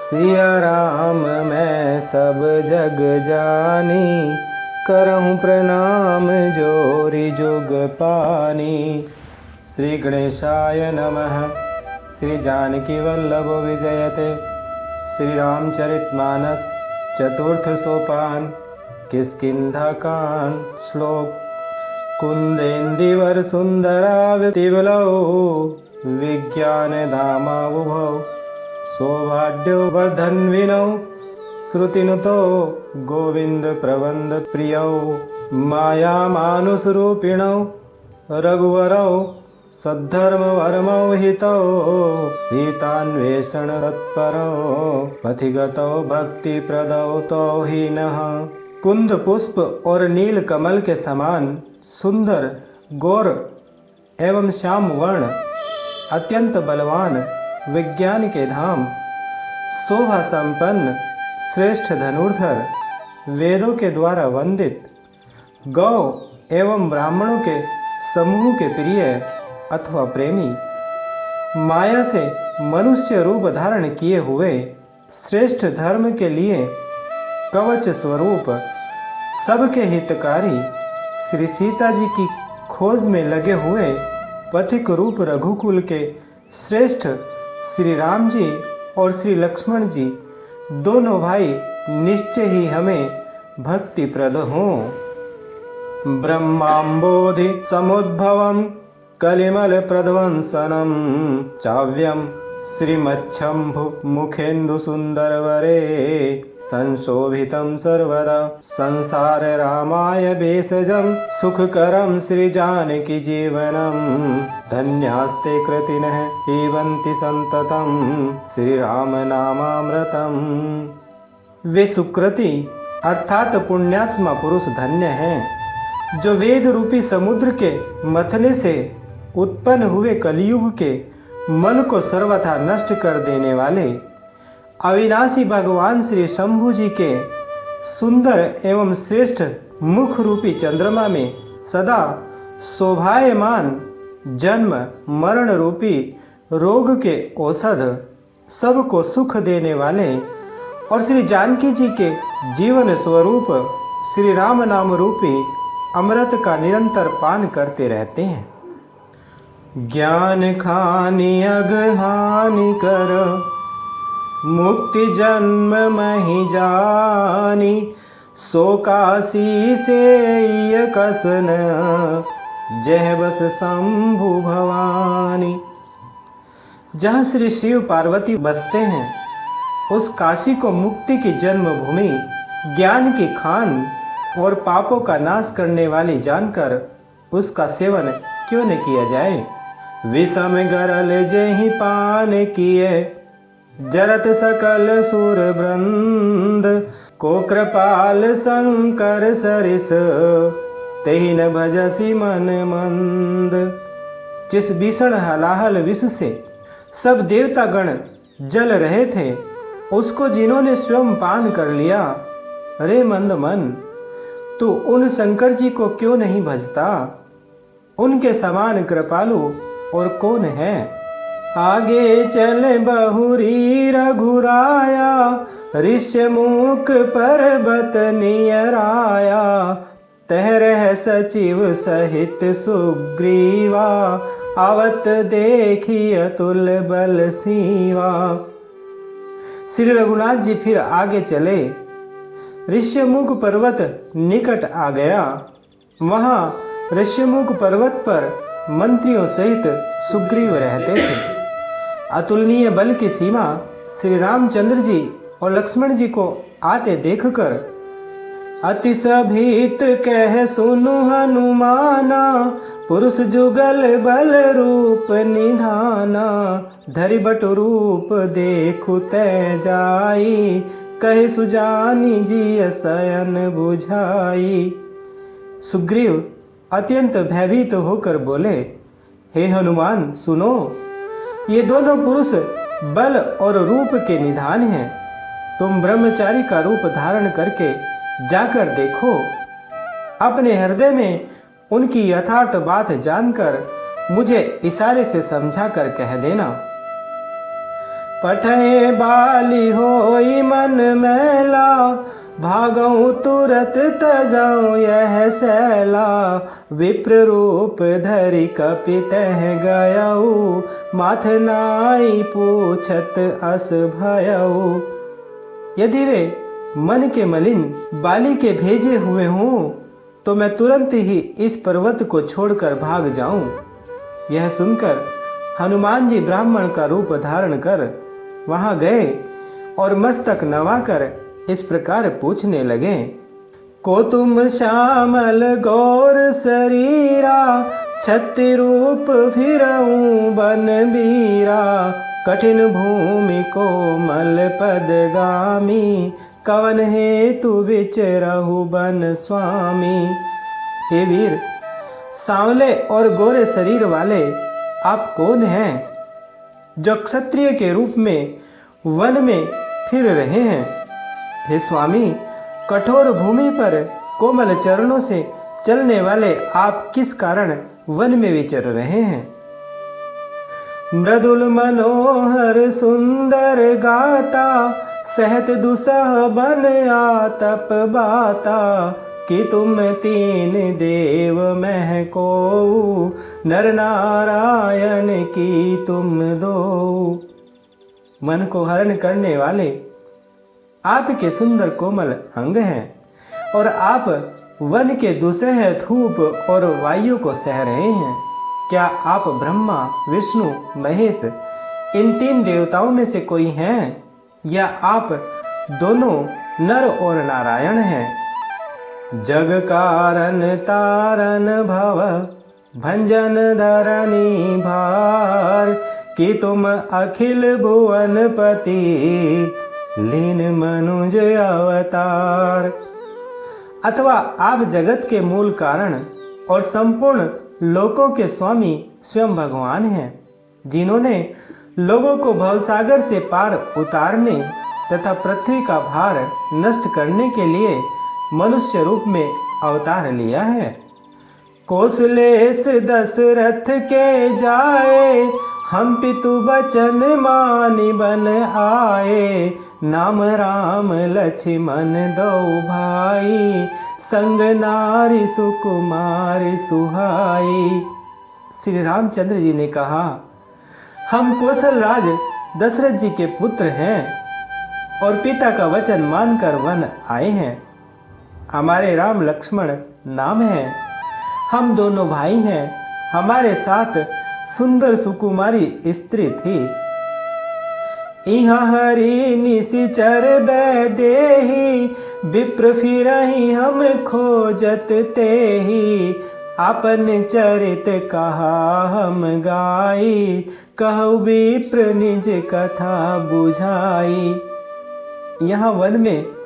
सिया राम मैं सब जग जानी, करहूँ प्रणाम जोरी जुग पानी। श्री गणेशाय नमः। श्री जानकी वल्लभो विजयते। श्री रामचरितमानस चतुर्थ सोपान। किष्किंधा कांड श्लोक। कुंदेंदिवर सुंदरावतिवलौ, विज्ञान धामावुभौ, सौभाग्यो वर्धन्विनौ, श्रुतिनुतो गोविंद प्रबंध प्रियौ, माया मानुषरूपिणौ, रघुवरौ सद्धर्मवर्मौ हितौ, सीतान्वेषण तत्परौ, पथिगतौ भक्तिप्रदौ तौ हीनः। कुंद पुष्प और नील कमल के समान सुंदर, गौर एवं श्याम वर्ण, अत्यंत बलवान, विज्ञान के धाम, शोभा संपन्न, श्रेष्ठ धनुर्धर, वेदों के द्वारा वंदित, गौ एवं ब्राह्मणों के समूह के प्रिय अथवा प्रेमी, माया से मनुष्य रूप धारण किए हुए, श्रेष्ठ धर्म के लिए कवच स्वरूप, सबके हितकारी, श्री सीता जी की खोज में लगे हुए पथिक रूप रघुकुल के श्रेष्ठ श्री राम जी और श्री लक्ष्मण जी दोनों भाई निश्चय ही हमें भक्तिप्रद हों। ब्रह्मांबोधि समुद्भवं कलिमल प्रध्वंसनं चाव्यं श्रीमच्छंभु मुखेन्दु सुंदरवरे, संशोभितं सर्वदा संसार रामाय भेषजं, सुखकरं श्रीजानकी जीवनं, धन्यास्ते कृतिनः पिबन्ति संततं श्रीराम नामामृतम्। वे सुकृति अर्थात पुण्यात्मा पुरुष धन्य हैं, जो वेद रूपी समुद्र के मथने से उत्पन्न हुए कलयुग के मन को सर्वथा नष्ट कर देने वाले अविनाशी भगवान श्री शंभु जी के सुंदर एवं श्रेष्ठ मुख रूपी चंद्रमा में सदा शोभायमान, जन्म मरण रूपी रोग के औषध, सबको सुख देने वाले और श्री जानकी जी के जीवन स्वरूप श्री राम नाम रूपी अमृत का निरंतर पान करते रहते हैं। ज्ञान खानि अगहानि कर, मुक्ति जन्म महि जानी, सो काशी से कसन, जह बस शंभु भवानी। जहाँ श्री शिव पार्वती बसते हैं, उस काशी को मुक्ति की जन्मभूमि, ज्ञान की खान और पापों का नाश करने वाली जानकर उसका सेवन क्यों न किया जाए। विषम गरल जेहि पान किए, जरत सकल सुर वृंद, को कृपाल शंकर सरिस, तेहि न भजसी मन मंद। जिस भीषण हलाहल विष से सब देवतागण जल रहे थे, उसको जिन्होंने स्वयं पान कर लिया, रे मंद मन, तू उन शंकर जी को क्यों नहीं भजता। उनके समान कृपालु और कौन है। आगे चले बहुरी रघुराया, ऋष्यमुख पर्वत नियराया, तह रह सचिव सहित सुग्रीवा, आवत देखी अतुल बल सीवा। श्री रघुनाथ जी फिर आगे चले। ऋष्यमुख पर्वत निकट आ गया। वहां ऋष्यमुख पर्वत पर मंत्रियों सहित सुग्रीव रहते थे। अतुलनीय बल की सीमा श्री रामचंद्र जी और लक्ष्मण जी को आते देखकर अतिशभीत कह सुनु हनुमाना, पुरुष जुगल बल रूप निधाना, धरि बटु रूप देखु तै जाई, कहे सुजानी जी शयन बुझाई। सुग्रीव अत्यंत भयभीत होकर बोले, हे हनुमान सुनो, ये दोनों पुरुष बल और रूप के निधान हैं। तुम ब्रह्मचारी का रूप धारण करके जाकर देखो। अपने हृदय में उनकी यथार्थ बात जानकर मुझे इशारे से समझा कर कह देना। पठे बाली होई मन मैला, भागऊं तुरत तजाऊं यह सैला। विप्र रूप धरि कपितह गयऊ, माथ नाई पूछत अस भयऊ। यदि वे मन के मलिन बाली के भेजे हुए हों तो मैं तुरंत ही इस पर्वत को छोड़कर भाग जाऊं। यह सुनकर हनुमान जी ब्राह्मण का रूप धारण कर वहां गए और मस्तक नवाकर इस प्रकार पूछने लगे। को तुम श्यामल गौर शरीरा, छत्ति रूप फिरऊं बन बीरा। कठिन भूमि कोमल पदगामी, कवन हेतु विचरहु बन स्वामी। हे वीर, सांवले और गोरे शरीर वाले आप कौन हैं जो क्षत्रिय के रूप में वन में फिर रहे हैं? हे स्वामी, कठोर भूमि पर कोमल चरणों से चलने वाले आप किस कारण वन में विचर रहे हैं? मृदुल मनोहर सुंदर गाता, सहत दुसह बन आतप बाता। कि तुम तीन देव मह को, नर नारायण की तुम दो। मन को हरण करने वाले आपके सुंदर कोमल अंग हैं और आप वन के दुसह धूप और वायु को सह रहे हैं। क्या आप ब्रह्मा विष्णु महेश इन तीन देवताओं में से कोई हैं, या आप दोनों नर और नारायण हैं? जग कारण तारन भव भंजन धरनी भार, कि तुम अखिल भुवन पति लीन मनुज अवतार। अथवा आप जगत के मूल कारण और संपूर्ण लोकों के स्वामी स्वयं भगवान हैं, जिन्होंने लोगों को भवसागर से पार उतारने तथा पृथ्वी का भार नष्ट करने के लिए मनुष्य रूप में अवतार लिया है। कौशलेश दशरथ के जाए, हम पितु बचन मानि बन आए। नाम राम लक्ष्मण दो भाई, संग नारी सुकुमारी सुहाई। श्री रामचंद्र जी ने कहा, हम कौशल राज दशरथ जी के पुत्र हैं और पिता का वचन मानकर वन आए हैं। हमारे राम लक्ष्मण नाम है, हम दोनों भाई हैं। हमारे साथ सुंदर सुकुमारी स्त्री थी। इहाँ हरि निशिचर बैदेही, विप्र फिरहि हम खोजत तेही। आपन चरित कहा हम गाई, कहु विप्र निज कथा बुझाई। यहाँ वन में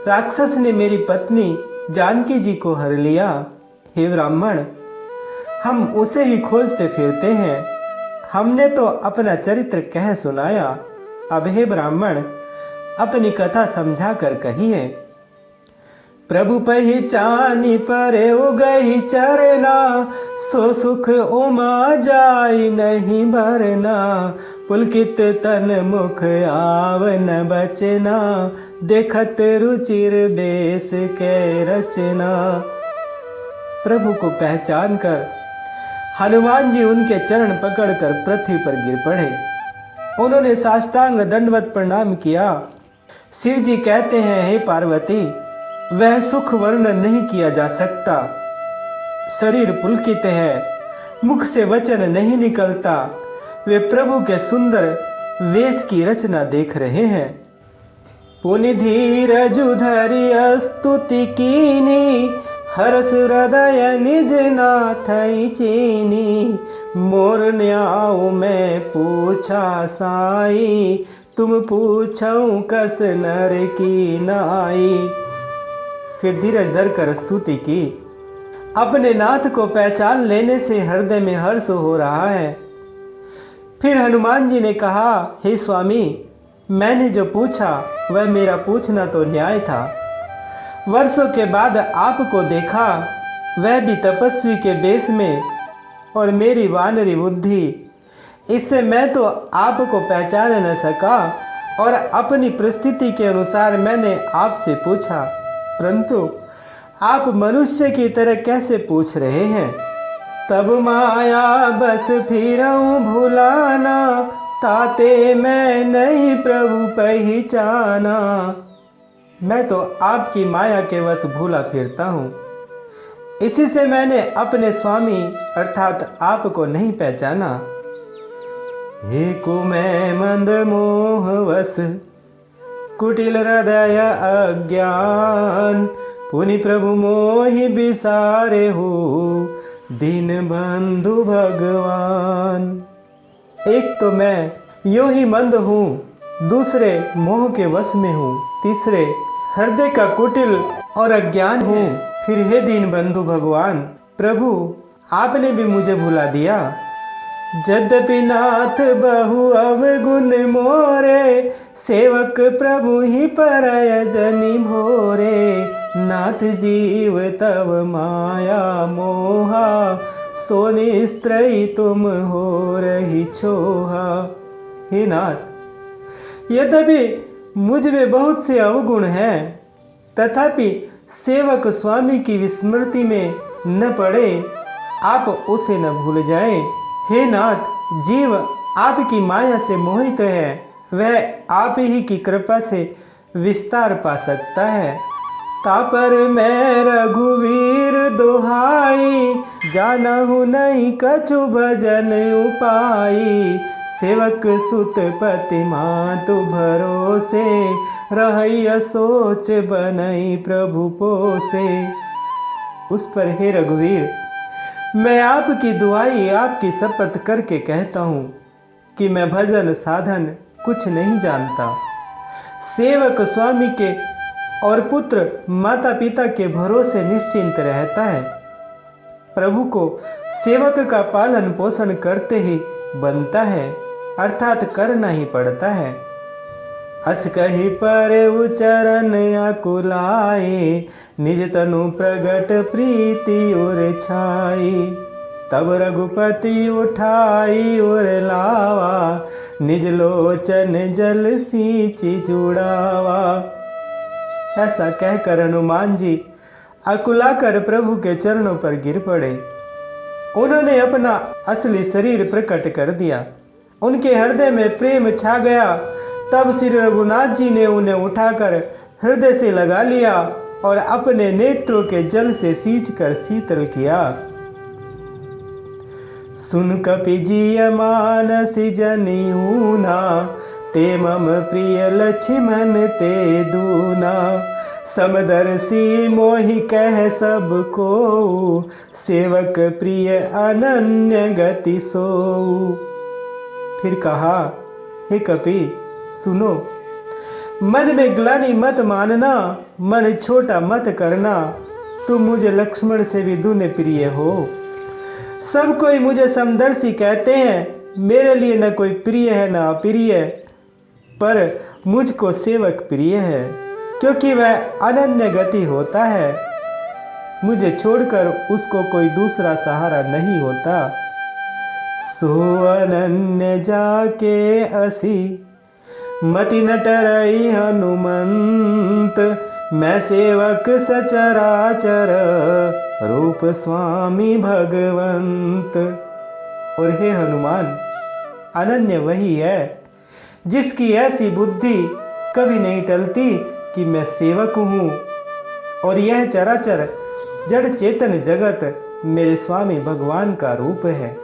राक्षस ने मेरी पत्नी जानकी जी को हर लिया। हे ब्राह्मण, हम उसे ही खोजते फिरते हैं। हमने तो अपना चरित्र कह सुनाया, अब हे ब्राह्मण अपनी कथा समझा कर कहिए। प्रभु पहचानी परे उगही चरना, सो सुख उमा जाई नहीं भरना। पुलकित तन मुख आवन बचना, देखत रुचिर बेस के रचना। प्रभु को पहचान कर हनुमान जी उनके चरण पकड़कर पृथ्वी पर गिर पड़े। उन्होंने साष्टांग दंडवत प्रणाम किया। शिव जी कहते हैं, हे पार्वती, वह सुख वर्णन नहीं किया जा सकता। शरीर पुलकित है, मुख से वचन नहीं निकलता। वे प्रभु के सुंदर वेश की रचना देख रहे हैं। पुनि धीरजु धरि स्तुति कीनी, हरस हृदय निज नाथई चीनी। मोर न्याऊ मैं पूछा साई, तुम पूछऊं कस नर की नाई। फिर धीरज धर कर स्तुति की। अपने नाथ को पहचान लेने से हृदय में हर्ष हो रहा है। फिर हनुमान जी ने कहा, हे स्वामी, मैंने जो पूछा वह मेरा पूछना तो न्याय था। वर्षों के बाद आपको देखा, वह भी तपस्वी के बेश में, और मेरी वानरी बुद्धि इससे मैं तो आपको पहचान न सका और अपनी परिस्थिति के अनुसार मैंने आपसे पूछा, परंतु आप मनुष्य की तरह कैसे पूछ रहे हैं। तब माया बस फिरऊं भुलाना, ताते मैं नहीं प्रभु पहचाना। मैं तो आपकी माया के वश भूला फिरता हूँ, इसी से मैंने अपने स्वामी अर्थात आपको नहीं पहचाना। हे को मैं मंद मोह वश कुटिल हृदय अज्ञान, पुनि प्रभु मोहि बिसारे हो दीन बंधु भगवान। एक तो मैं यूं ही मंद हूँ, दूसरे मोह के वश में हूँ, तीसरे हृदय का कुटिल और अज्ञान हूँ। फिर हे दीन बंधु भगवान, प्रभु आपने भी मुझे भुला दिया। यद्यपि नाथ बहु अवगुण मोरे, सेवक प्रभु ही परय जनि भोरे। नाथ जीव तव माया मोहा, सो निस्त्रयी तुम हो रही छोहा। हे नाथ, यद्यपि मुझ में बहुत से अवगुण हैं, तथापि सेवक स्वामी की विस्मृति में न पड़े, आप उसे न भूल जाएं। हे नाथ, जीव आपकी माया से मोहित है, वह आप ही की कृपा से विस्तार पा सकता है। तापर मैं रघुवीर दोहाई, जानहु नहीं कछु भजन उपाई। सेवक सुत पति मातु भरोसे, रहैया सोच बनई प्रभु पोसे। उस पर हे रघुवीर, मैं आपकी दुआई आपकी शपथ करके कहता हूँ कि मैं भजन साधन कुछ नहीं जानता। सेवक स्वामी के और पुत्र माता पिता के भरोसे निश्चिंत रहता है। प्रभु को सेवक का पालन पोषण करते ही बनता है, अर्थात करना ही पड़ता है। अस कही पर उचरण अकुलाए, निज तनु प्रगट प्रीति उर छाई। तब रघुपति उठाई उर लावा, निज लोचन जल सींची जुड़ावा। ऐसा कहकर हनुमान जी अकुलाकर प्रभु के चरणों पर गिर पड़े। उन्होंने अपना असली शरीर प्रकट कर दिया, उनके हृदय में प्रेम छा गया। तब श्री रघुनाथ जी ने उन्हें उठाकर हृदय से लगा लिया और अपने नेत्रों के जल से सींचकर शीतल किया। सुन कपि जिय मानसी जनियूना, ते मम प्रिय लक्ष्मण ते दूना। समदर्शी मोहि कह सब को, सेवक प्रिय अनन्य गति सोऊ। फिर कहा, हे कपि सुनो, मन में ग्लानि मत मानना, मन छोटा मत करना। तुम मुझे लक्ष्मण से भी दूने प्रिय हो। सब कोई मुझे समदर्शी कहते हैं, मेरे लिए न कोई प्रिय है न अप्रिय, पर मुझको सेवक प्रिय है, क्योंकि वह अनन्य गति होता है। मुझे छोड़कर उसको कोई दूसरा सहारा नहीं होता। सो अनन्य जाके असी, मति न टरई हनुमंत। मैं सेवक सचराचर, रूप स्वामी भगवंत। और हे हनुमान, अनन्य वही है जिसकी ऐसी बुद्धि कभी नहीं टलती कि मैं सेवक हूँ, और यह चराचर जड़ चेतन जगत मेरे स्वामी भगवान का रूप है।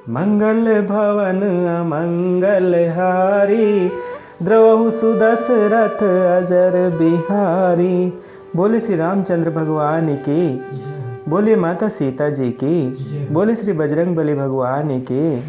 मंगल भवन अमंगल हारी, द्रवहु सुदशरथ अजर बिहारी। बोले श्री रामचंद्र भगवान की, बोले माता सीता जी की, बोले श्री बजरंग बली भगवान की।